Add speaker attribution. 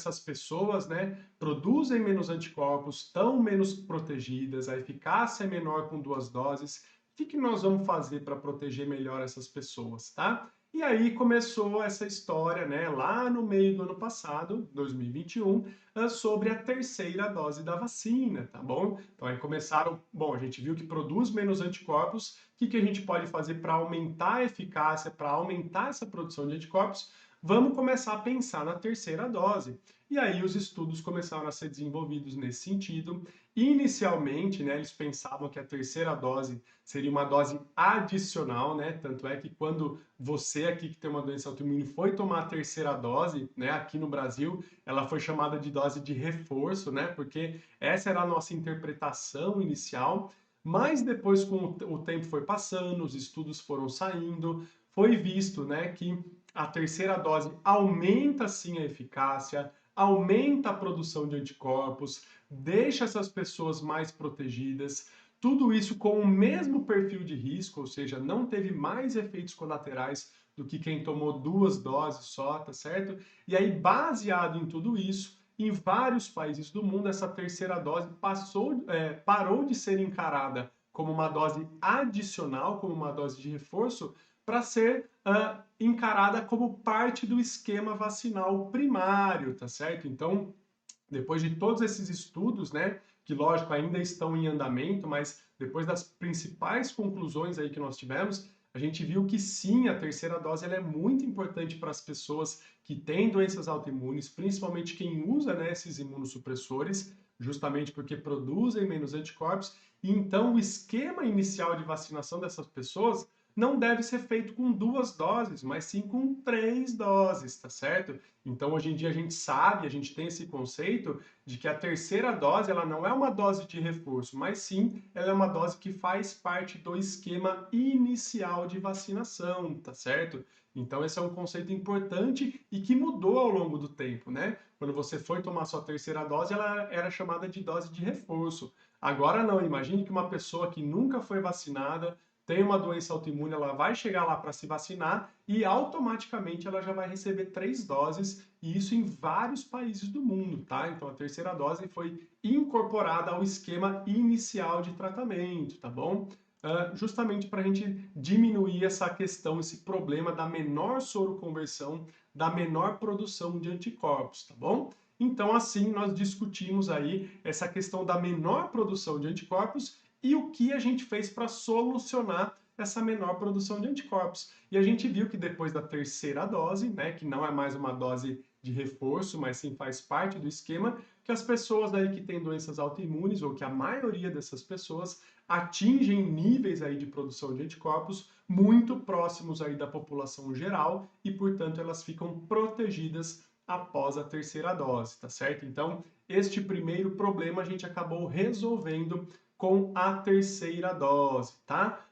Speaker 1: essas pessoas, né, produzem menos anticorpos, estão menos protegidas, a eficácia é menor com 2 doses. O que que nós vamos fazer para proteger melhor essas pessoas, tá? E aí começou essa história, né, lá no meio do ano passado, 2021, sobre a terceira dose da vacina, tá bom? Então aí começaram, bom, a gente viu que produz menos anticorpos, o que que a gente pode fazer para aumentar a eficácia, para aumentar essa produção de anticorpos? Vamos começar a pensar na terceira dose. E aí os estudos começaram a ser desenvolvidos nesse sentido. Inicialmente, né, eles pensavam que a terceira dose seria uma dose adicional, né? Tanto é que quando você aqui que tem uma doença autoimune foi tomar a terceira dose, né, aqui no Brasil, ela foi chamada de dose de reforço, né? Porque essa era a nossa interpretação inicial. Mas depois, com o tempo foi passando, os estudos foram saindo, foi visto, né, que a terceira dose aumenta sim a eficácia, aumenta a produção de anticorpos, deixa essas pessoas mais protegidas, tudo isso com o mesmo perfil de risco, ou seja, não teve mais efeitos colaterais do que quem tomou 2 doses só, tá certo? E aí, baseado em tudo isso, em vários países do mundo, essa terceira dose parou de ser encarada como uma dose adicional, como uma dose de reforço, para ser encarada como parte do esquema vacinal primário, tá certo? Então, depois de todos esses estudos, né, que lógico ainda estão em andamento, mas depois das principais conclusões aí que nós tivemos, a gente viu que sim, a terceira dose ela é muito importante para as pessoas que têm doenças autoimunes, principalmente quem usa, né, esses imunossupressores, justamente porque produzem menos anticorpos, e então o esquema inicial de vacinação dessas pessoas não deve ser feito com 2 doses, mas sim com 3 doses, tá certo? Então, hoje em dia a gente sabe, a gente tem esse conceito de que a terceira dose ela não é uma dose de reforço, mas sim ela é uma dose que faz parte do esquema inicial de vacinação, tá certo? Então, esse é um conceito importante e que mudou ao longo do tempo, né? Quando você foi tomar sua terceira dose, ela era chamada de dose de reforço. Agora não, imagine que uma pessoa que nunca foi vacinada, tem uma doença autoimune, ela vai chegar lá para se vacinar e automaticamente ela já vai receber 3 doses, e isso em vários países do mundo, tá? Então a terceira dose foi incorporada ao esquema inicial de tratamento, tá bom? Justamente para a gente diminuir essa questão, esse problema da menor soroconversão, da menor produção de anticorpos, tá bom? Então, assim, nós discutimos aí essa questão da menor produção de anticorpos e o que a gente fez para solucionar essa menor produção de anticorpos. E a gente viu que depois da terceira dose, né, que não é mais uma dose de reforço, mas sim faz parte do esquema, que as pessoas aí que têm doenças autoimunes, ou que a maioria dessas pessoas, atingem níveis aí de produção de anticorpos muito próximos aí da população geral e, portanto, elas ficam protegidas após a terceira dose, tá certo? Então, este primeiro problema a gente acabou resolvendo com a terceira dose, tá?